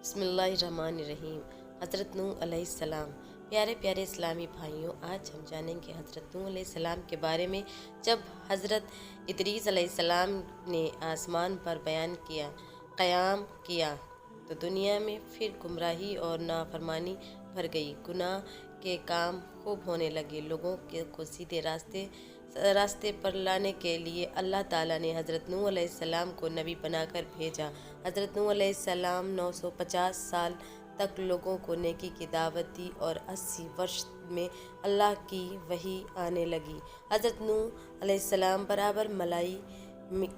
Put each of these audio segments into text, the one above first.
बिस्मिल्लाहिर्रहमानिर्रहीम। हज़रत नूह अलैहिस्सलाम। प्यारे प्यारे इस्लामी भाइयों, आज हम जानेंगे हज़रत नूह अलैहिस्सलाम के बारे में। जब हज़रत इदरीस अलैहिस्सलाम ने आसमान पर क़याम किया तो दुनिया में फिर गुमराही और नाफरमानी भर गई। गुनाह के काम खूब होने लगे। लोगों को सीधे रास्ते पर लाने के लिए अल्लाह ताला ने हज़रत नूह अलैहिस्सलाम को नबी बनाकर भेजा। हज़रत नूह अलैहिस्सलाम 950 साल तक लोगों को नेकी की दावत दी और 80 वर्ष में अल्लाह की वही आने लगी। हज़रत नूह अलैहिस्सलाम बराबर मलाई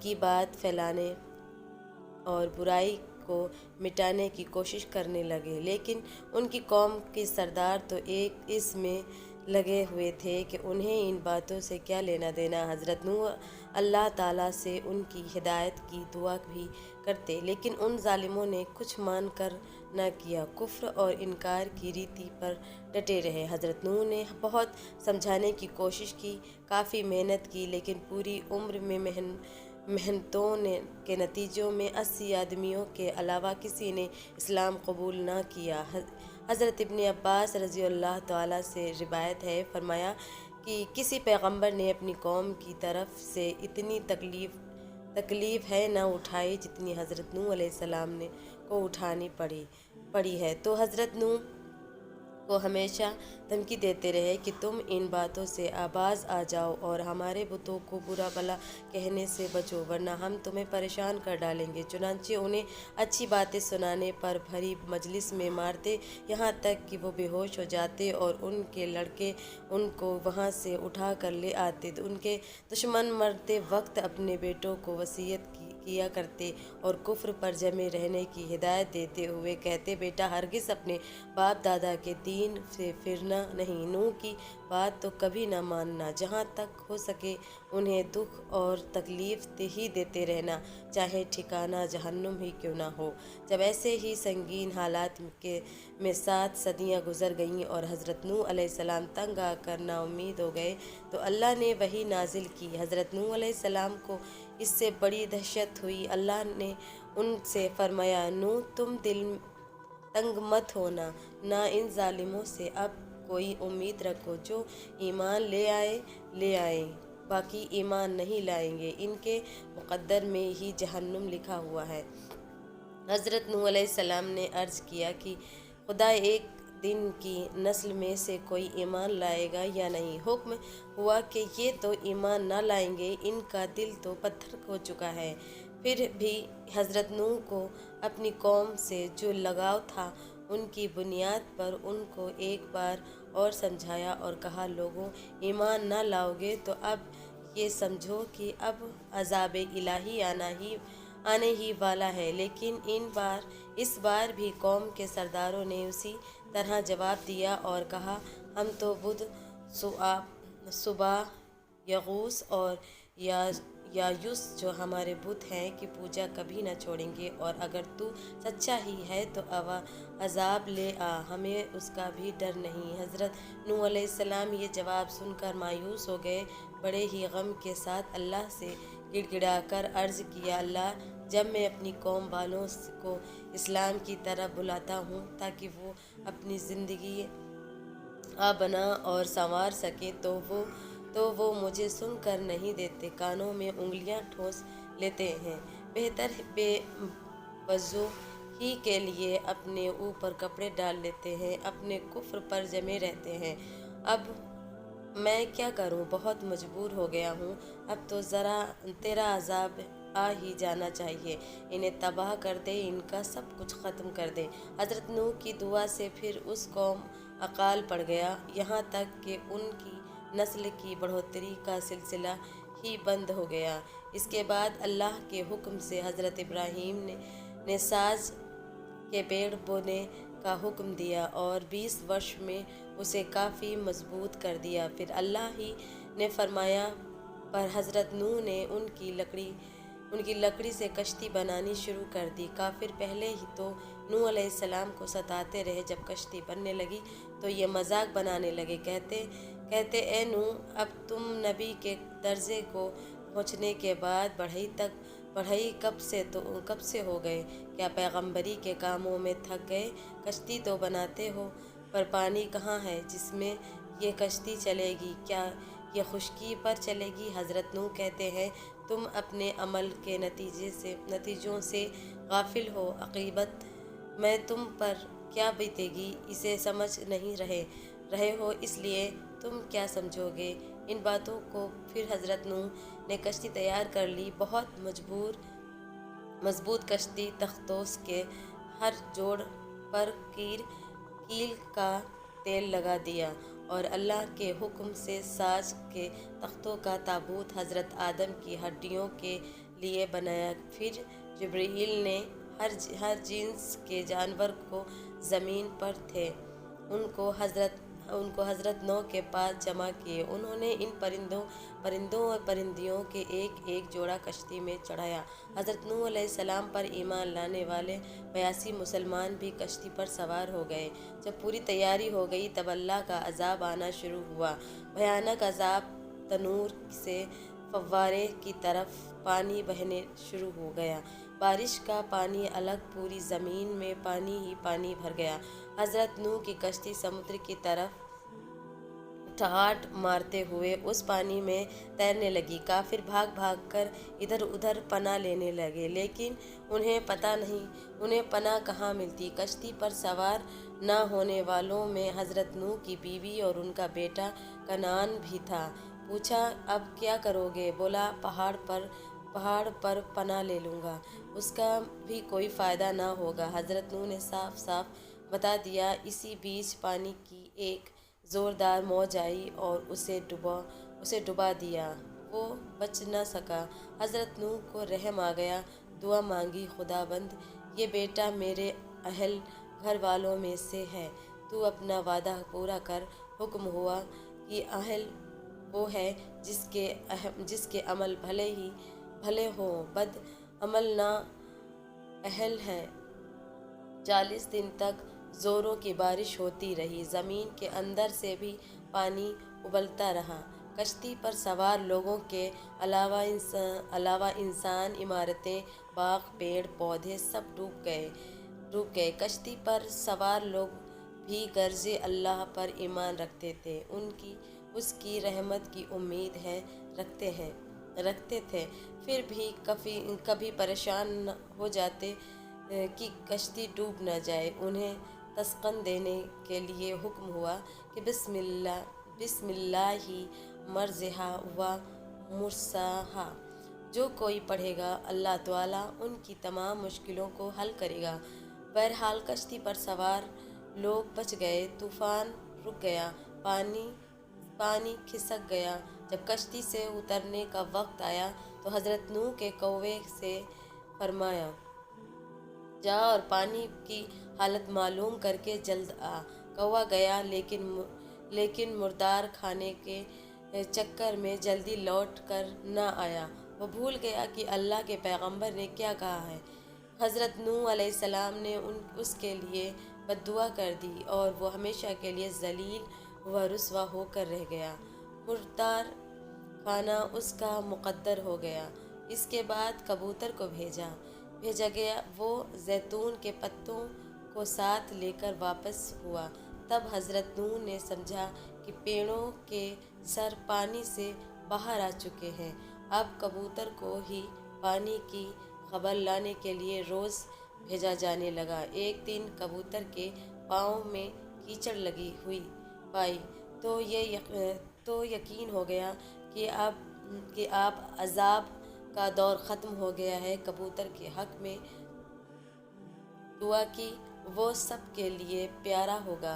की बात फैलाने और बुराई को मिटाने की कोशिश करने लगे, लेकिन उनकी कौम के सरदार तो इसमें लगे हुए थे कि उन्हें इन बातों से क्या लेना देना। हज़रत नूह अल्लाह ताला से उनकी हिदायत की दुआ भी करते, लेकिन उन जालिमों ने कुछ मान कर न किया, कुफ्र और इनकार की रीति पर डटे रहे। हज़रत नूह ने बहुत समझाने की कोशिश की, काफ़ी मेहनत की, लेकिन पूरी उम्र में मेहनतों के नतीजों में 80 आदमियों के अलावा किसी ने इस्लाम कबूल न किया। हज़रत इब्न अब्बास रज़ियल्लाहु तआला से रिवायत है, फरमाया कि किसी पैगंबर ने अपनी कौम की तरफ से इतनी तकलीफ़ है न उठाई जितनी हज़रत नूह अलैहिस्सलाम को उठानी पड़ी है। तो हज़रत नूह को हमेशा धमकी देते रहे कि तुम इन बातों से आबाज आ जाओ और हमारे बुतों को बुरा भला कहने से बचो, वरना हम तुम्हें परेशान कर डालेंगे। चुनांचे उन्हें अच्छी बातें सुनाने पर भरी मजलिस में मारते, यहाँ तक कि वो बेहोश हो जाते और उनके लड़के उनको वहाँ से उठा कर ले आते। उनके दुश्मन मरते वक्त अपने बेटों को वसीयत किया करते और कुफ्र पर जमे रहने की हिदायत देते हुए कहते, बेटा हरगिज़ अपने बाप दादा के दीन से फिरना नहीं, नूह की बात तो कभी न मानना, जहाँ तक हो सके उन्हें दुख और तकलीफ़ ही देते रहना, चाहे ठिकाना जहन्नुम ही क्यों ना हो। जब ऐसे ही संगीन हालात में 7 सदियाँ गुजर गईं और हज़रत नूह अलैहिस्सलाम तंग आकर नाउम्मीद हो गए तो अल्लाह ने वही नाजिल की। हज़रत नूह अलैहिस्सलाम को इससे बड़ी दहशत हुई। अल्लाह ने उनसे फरमाया, नूह तुम दिल तंग मत होना, ना इन जालिमों से अब कोई उम्मीद रखो। जो ईमान ले आए, बाकी ईमान नहीं लाएंगे, इनके मुक़द्दर में ही जहन्नुम लिखा हुआ है। हज़रत नूह अलैहिस्सलाम ने अर्ज़ किया कि खुदा एक दिन की नस्ल में से कोई ईमान लाएगा या नहीं। हुक्म हुआ कि ये तो ईमान ना लाएंगे, इनका दिल तो पत्थर हो चुका है। फिर भी हज़रत नूह को अपनी कौम से जो लगाव था, उनकी बुनियाद पर उनको एक बार और समझाया और कहा, लोगों ईमान ना लाओगे तो अब ये समझो कि अब अज़ाब इलाही आने ही वाला है। लेकिन इस बार भी कौम के सरदारों ने उसी तरह जवाब दिया और कहा, हम तो बुत सुबह, यगूस और यायूस जो हमारे बुत हैं की पूजा कभी न छोड़ेंगे, और अगर तू सच्चा ही है तो अज़ाब ले आ, हमें उसका भी डर नहीं। हज़रत नूह अलैहिस्सलाम ये जवाब सुनकर मायूस हो गए। बड़े ही गम के साथ अल्लाह से गिड़गिड़ाकर अर्ज़ किया, अल्लाह जब मैं अपनी कौम वालों को इस्लाम की तरफ बुलाता हूँ ताकि वो अपनी ज़िंदगी बना और संवार सके तो वो मुझे सुनकर नहीं देते, कानों में उंगलियां ठोस लेते हैं, बेहतर बेवजू ही के लिए अपने ऊपर कपड़े डाल लेते हैं, अपने कुफ्र पर जमे रहते हैं। अब मैं क्या करूं, बहुत मजबूर हो गया हूं, अब तो ज़रा तेरा अज़ाब आ ही जाना चाहिए, इन्हें तबाह कर दे, इनका सब कुछ ख़त्म कर दे। हज़रत नूह की दुआ से फिर उस कौम अकाल पड़ गया, यहाँ तक कि उनकी नस्ल की बढ़ोतरी का सिलसिला ही बंद हो गया। इसके बाद अल्लाह के हुक्म से हज़रत इब्राहीम ने साज के पेड़ बोने का हुक्म दिया और 20 वर्ष में उसे काफ़ी मजबूत कर दिया। फिर अल्लाह ही ने फरमाया, पर हज़रत नूह ने उनकी लकड़ी से कश्ती बनानी शुरू कर दी। काफिर पहले ही तो नूह अलैहिस्सलाम को सताते रहे, जब कश्ती बनने लगी तो ये मजाक बनाने लगे, कहते ए नूह, अब तुम नबी के दर्जे को पहुँचने के बाद बढ़ई तक बढ़ई कब से हो गए? क्या पैगंबरी के कामों में थक गए? कश्ती तो बनाते हो, पर पानी कहाँ है जिसमें ये कश्ती चलेगी? क्या ये खुश्की पर चलेगी? हज़रत नूह कहते हैं, तुम अपने अमल के नतीजों से गाफिल हो। अक़ीबत में तुम पर क्या बीतेगी इसे समझ नहीं रहे हो, इसलिए तुम क्या समझोगे? इन बातों को फिर हज़रत नूह ने कश्ती तैयार कर ली। बहुत मजबूत कश्ती, तख्तों के हर जोड़ पर कील का तेल लगा दिया और अल्लाह के हुक्म से साज के तख्तों का ताबूत हज़रत आदम की हड्डियों के लिए बनाया। फिर जिब्रील ने हर जिन्स के जानवर को ज़मीन पर थे उनको हज़रत नौ के पास जमा किए। उन्होंने इन परिंदों और परिंदियों के एक एक जोड़ा कश्ती में चढ़ाया। हज़रत नूह अलैहिस्सलाम पर ईमान लाने वाले 82 मुसलमान भी कश्ती पर सवार हो गए। जब पूरी तैयारी हो गई तब अल्लाह का अजाब आना शुरू हुआ। भयानक अजाब, तनूर से फव्वारे की तरफ पानी बहने शुरू हो गया। बारिश का पानी अलग, पूरी ज़मीन में पानी ही पानी भर गया। हज़रत नूह की कश्ती समुद्र की तरफ ठाट मारते हुए उस पानी में तैरने लगी। काफिर भाग भाग कर इधर उधर पनाह लेने लगे, लेकिन उन्हें पनाह कहाँ मिलती। कश्ती पर सवार न होने वालों में हज़रत नूह की बीवी और उनका बेटा कनान भी था। पूछा, अब क्या करोगे? बोला, पहाड़ पर पनाह ले लूँगा, उसका भी कोई फ़ायदा ना होगा। हज़रत नूह ने साफ साफ बता दिया। इसी बीच पानी की एक ज़ोरदार मौज आई और उसे डुबा दिया। वो बच न सका। हज़रत नूह को रहम आ गया। दुआ मांगी, खुदाबंद, ये बेटा मेरे अहल घर वालों में से है, तू अपना वादा पूरा कर। हुक्म हुआ कि अहल वो है जिसके अमल भले हो, बद अमल ना अहल है। 40 दिन तक जोरों की बारिश होती रही। ज़मीन के अंदर से भी पानी उबलता रहा। कश्ती पर सवार लोगों के अलावा इंसान, इमारतें, बाग, पेड़ पौधे सब डूब गए। कश्ती पर सवार लोग भी गर्जे अल्लाह पर ईमान रखते थे, उसकी रहमत की उम्मीद रखते थे। फिर भी कभी परेशान हो जाते कि कश्ती डूब न जाए। उन्हें तस्कन देने के लिए हुक्म हुआ कि बिस्मिल्लाहि मरज़हा व मुर्साहा। जो कोई पढ़ेगा अल्लाह ताला उनकी तमाम मुश्किलों को हल करेगा। बहरहाल कश्ती पर सवार लोग बच गए। तूफ़ान रुक गया, पानी खिसक गया। जब कश्ती से उतरने का वक्त आया तो हज़रत नूह के कौवे से फरमाया, जा और पानी की हालत मालूम करके जल्द आ। कौवा गया, लेकिन मुर्दार खाने के चक्कर में जल्दी लौट कर न आया। वो भूल गया कि अल्लाह के पैगंबर ने क्या कहा है। हज़रत नूह अलैहिस्सलाम ने उसके लिए बद्दुआ कर दी और वो हमेशा के लिए ज़लील व रुस्वा होकर रह गया। मुर्दार खाना उसका मुक़द्दर हो गया। इसके बाद कबूतर को भेजा गया। वो जैतून के पत्तों को साथ लेकर वापस हुआ। तब हज़रत नूह ने समझा कि पेड़ों के सर पानी से बाहर आ चुके हैं। अब कबूतर को ही पानी की खबर लाने के लिए रोज़ भेजा जाने लगा। एक दिन कबूतर के पाँव में कीचड़ लगी हुई पाई तो यकीन हो गया कि अब अजाब का दौर ख़त्म हो गया है। कबूतर के हक़ में दुआ की, वो सब के लिए प्यारा होगा।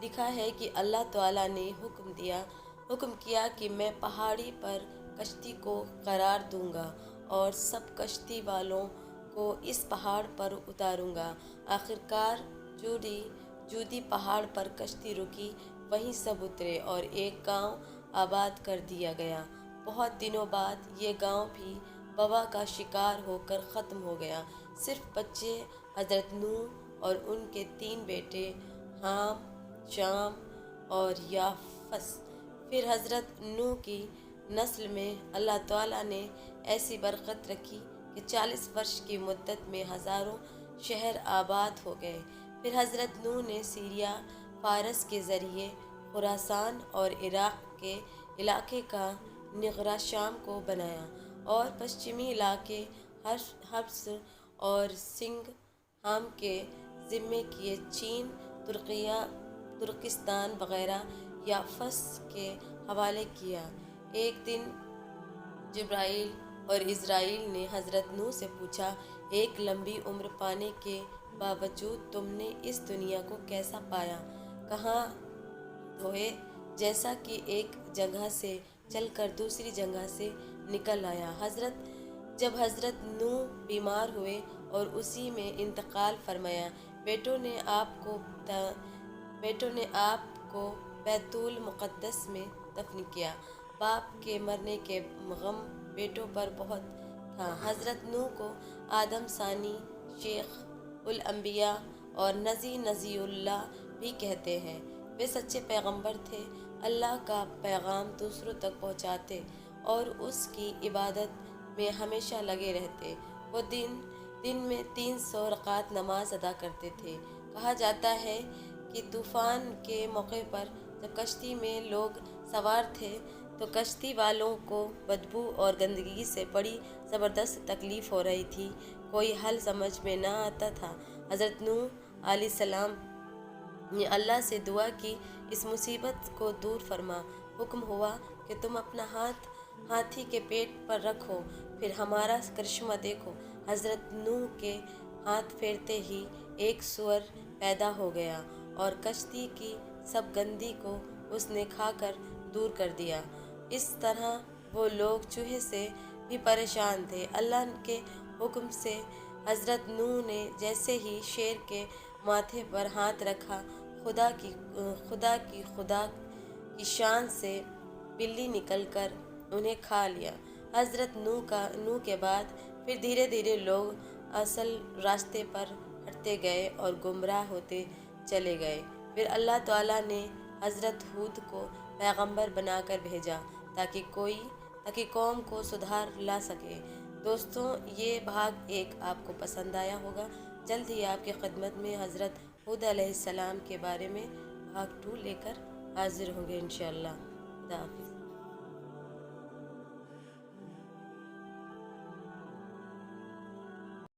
लिखा है कि अल्लाह ताला ने हुक्म किया कि मैं पहाड़ी पर कश्ती को करार दूंगा और सब कश्ती वालों को इस पहाड़ पर उतारूंगा। आखिरकार जूदी पहाड़ पर कश्ती रुकी, वहीं सब उतरे और एक गांव आबाद कर दिया गया। बहुत दिनों बाद ये गांव भी वबा का शिकार होकर ख़त्म हो गया। सिर्फ बच्चे हज़रत नूह और उनके 3 बेटे हाम, शाम और याफस। फिर हज़रत नूह की नस्ल में अल्लाह ताला ने ऐसी बरकत रखी کہ 40 वर्ष की मुद्दत में हज़ारों शहर आबाद हो गए। फिर हज़रत नूह ने सीरिया, फारस के ज़रिए खुरासान और इराक़ के इलाके का निगरा शाम को बनाया और पश्चिमी इलाके हब्स और सिंघहाम के ज़िम्मे किए। चीन, तुर्किस्तान वगैरह या फस के हवाले किया। एक दिन जिब्राइल और इज़राइल ने हज़रत नूह से पूछा, एक लंबी उम्र पाने के बावजूद तुमने इस दुनिया को कैसा पाया? कहाँ धोए जैसा कि एक जगह से चलकर दूसरी जगह से निकल आया। जब हज़रत नूह बीमार हुए और उसी में इंतकाल फरमाया, बेटों ने आपको बैतुल मुक़द्दस में दफन किया। बाप के मरने के गम बेटों पर बहुत था। हज़रत नूह को आदम सानी, शेख उल अंबिया और नज़ीउल्लाह भी कहते हैं। वे सच्चे पैगंबर थे, अल्लाह का पैगाम दूसरों तक पहुंचाते और उसकी इबादत में हमेशा लगे रहते। वो दिन में 300 रकात नमाज अदा करते थे। कहा जाता है कि तूफ़ान के मौके पर जब कश्ती में लोग सवार थे तो कश्ती वालों को बदबू और गंदगी से बड़ी ज़बरदस्त तकलीफ़ हो रही थी। कोई हल समझ में न आता था। हज़रत नूह अलैहिस्सलाम ने अल्लाह से दुआ की, इस मुसीबत को दूर फरमा। हुक्म हुआ कि तुम अपना हाथ हाथी के पेट पर रखो, फिर हमारा करिश्मा देखो। हज़रत नूह के हाथ फेरते ही एक सूअर पैदा हो गया और कश्ती की सब गंदगी को उसने खाकर दूर कर दिया। इस तरह वो लोग चूहे से भी परेशान थे। अल्लाह के हुक्म से हज़रत नूह ने जैसे ही शेर के माथे पर हाथ रखा, खुदा की शान से बिल्ली निकलकर उन्हें खा लिया। हज़रत नूह के बाद फिर धीरे धीरे लोग असल रास्ते पर हटते गए और गुमराह होते चले गए। फिर अल्लाह ताला ने हज़रत हूद को पैगंबर बनाकर भेजा ताकि कौम को सुधार ला सके। दोस्तों, ये भाग 1 आपको पसंद आया होगा। जल्द ही आपकी खिदमत में हज़रत हूद अलैहिस्सलाम के बारे में भाग 2 लेकर हाजिर होंगे इंशाअल्लाह। खुदा हाफ़िज़।